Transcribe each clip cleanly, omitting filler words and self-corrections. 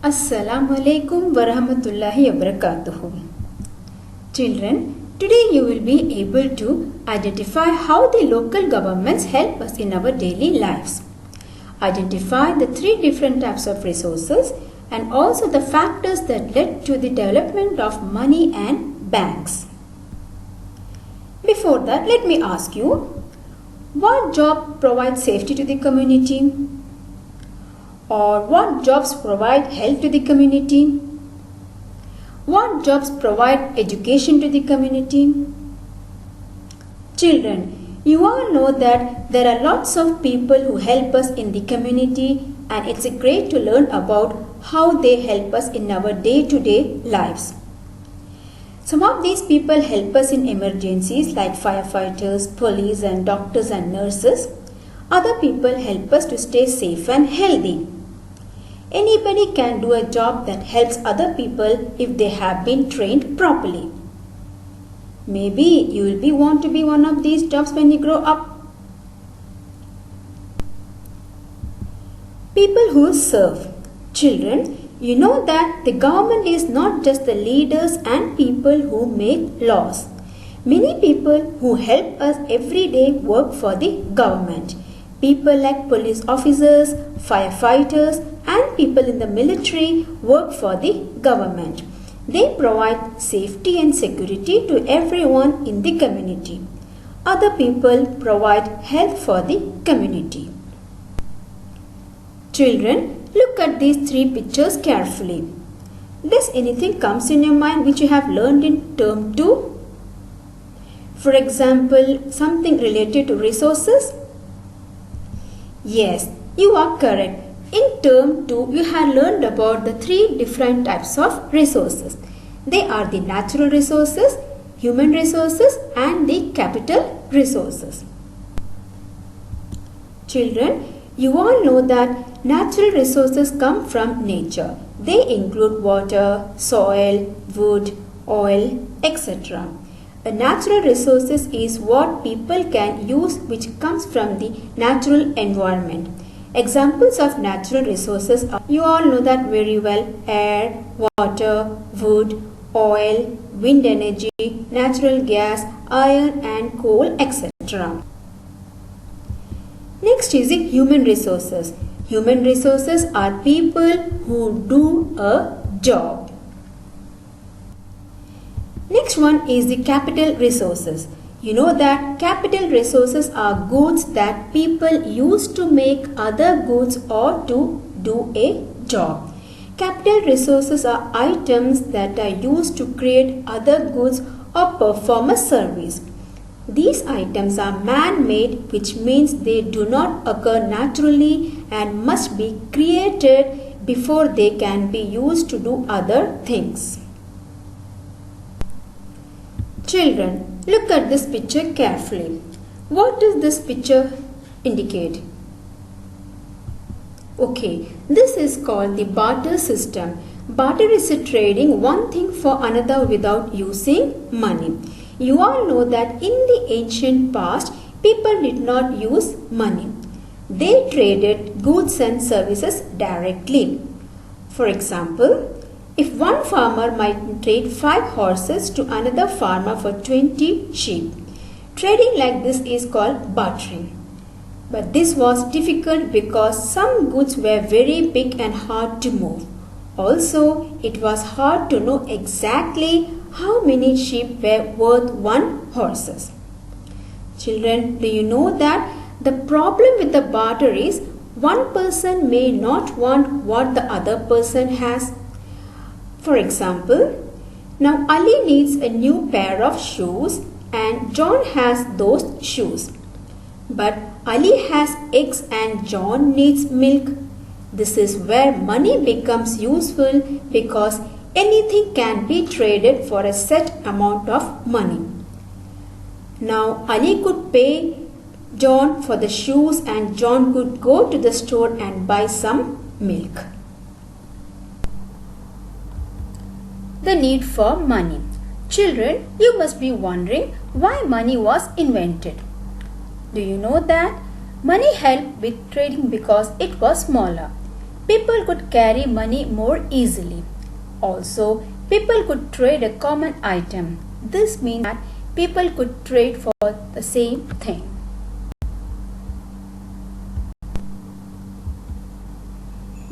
Assalamu alaikum wa rahmatullahi wa barakatuhu. Children, today you will be able to identify how the local governments help us in our daily lives. Identify the three different types of resources and also the factors that led to the development of money and banks. Before that, let me ask you, what job provides safety to the community? Or what jobs provide health to the community? What jobs provide education to the community? Children, you all know that there are lots of people who help us in the community, and it's great to learn about how they help us in our day-to-day lives. Some of these people help us in emergencies like firefighters, police and doctors and nurses. Other people help us to stay safe and healthy. Anybody can do a job that helps other people if they have been trained properly. Maybe you will want to be one of these jobs when you grow up. People who serve. Children, you know that the government is not just the leaders and people who make laws. Many people who help us every day work for the government. People like police officers, firefighters and people in the military work for the government. They provide safety and security to everyone in the community. Other people provide help for the community. Children, look at these three pictures carefully. Does anything comes in your mind which you have learned in term 2? For example, something related to resources? Yes, you are correct. In term 2, you have learned about the three different types of resources. They are the natural resources, human resources and the capital resources. Children, you all know that natural resources come from nature. They include water, soil, wood, oil, etc. A natural resources is what people can use which comes from the natural environment. Examples of natural resources are, you all know that very well, air, water, wood, oil, wind energy, natural gas, iron and coal, etc. Next is the human resources. Human resources are people who do a job. Next one is the capital resources. You know that capital resources are goods that people use to make other goods or to do a job. Capital resources are items that are used to create other goods or perform a service. These items are man-made, which means they do not occur naturally and must be created before they can be used to do other things. Children, look at this picture carefully. What does this picture indicate? Okay, this is called the barter system. Barter is a trading one thing for another without using money. You all know that in the ancient past, people did not use money. They traded goods and services directly. For example, if one farmer might trade 5 horses to another farmer for 20 sheep. Trading like this is called bartering. But this was difficult because some goods were very big and hard to move. Also, it was hard to know exactly how many sheep were worth 1 horse. Children, do you know that the problem with the barter is one person may not want what the other person has? For example, now Ali needs a new pair of shoes and John has those shoes. But Ali has eggs and John needs milk. This is where money becomes useful because anything can be traded for a set amount of money. Now Ali could pay John for the shoes and John could go to the store and buy some milk. The need for money. Children, you must be wondering why money was invented. Do you know that? Money helped with trading because it was smaller. people could carry money more easily. Also, people could trade a common item. This means that people could trade for the same thing.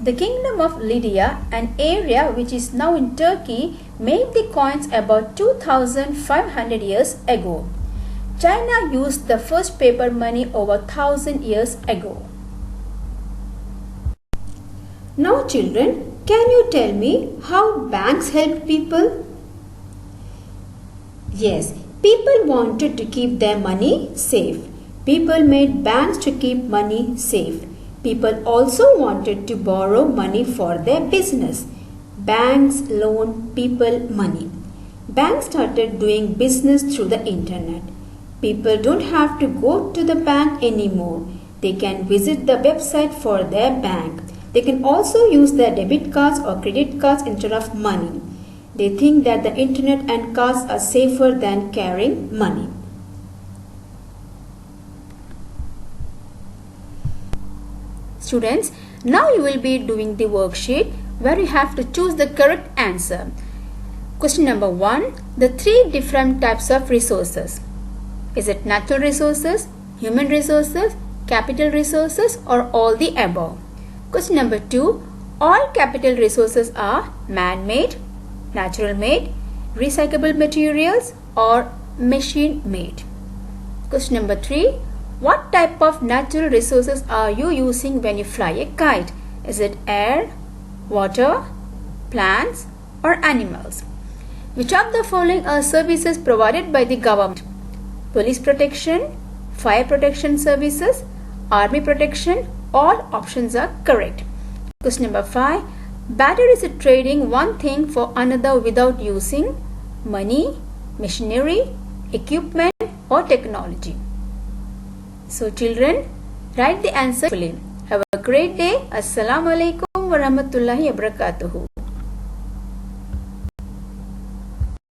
The kingdom of Lydia, an area which is now in Turkey, made the coins about 2500 years ago. China used the first paper money over 1000 years ago. Now children, can you tell me how banks help people? Yes, people wanted to keep their money safe. People made banks to keep money safe. People also wanted to borrow money for their business. Banks loaned people money. Banks started doing business through the internet. People don't have to go to the bank anymore. They can visit the website for their bank. They can also use their debit cards or credit cards instead of money. They think that the internet and cards are safer than carrying money. Students, now you will be doing the worksheet where you have to choose the correct answer. Question number 1. The 3 different types of resources. Is it natural resources, human resources, capital resources, or all the above? Question number 2. All capital resources are man-made, natural-made, recyclable materials, or machine-made. Question number 3. What type of natural resources are you using when you fly a kite? Is it air, water, plants, or animals? Which of the following are services provided by the government? Police protection, fire protection services, army protection, all options are correct. Question number 5. Barter is trading one thing for another without using money, machinery, equipment, or technology. So children, write the answer fully. Have a great day. Assalamu alaikum wa rahmatullahi wa barakatuhu.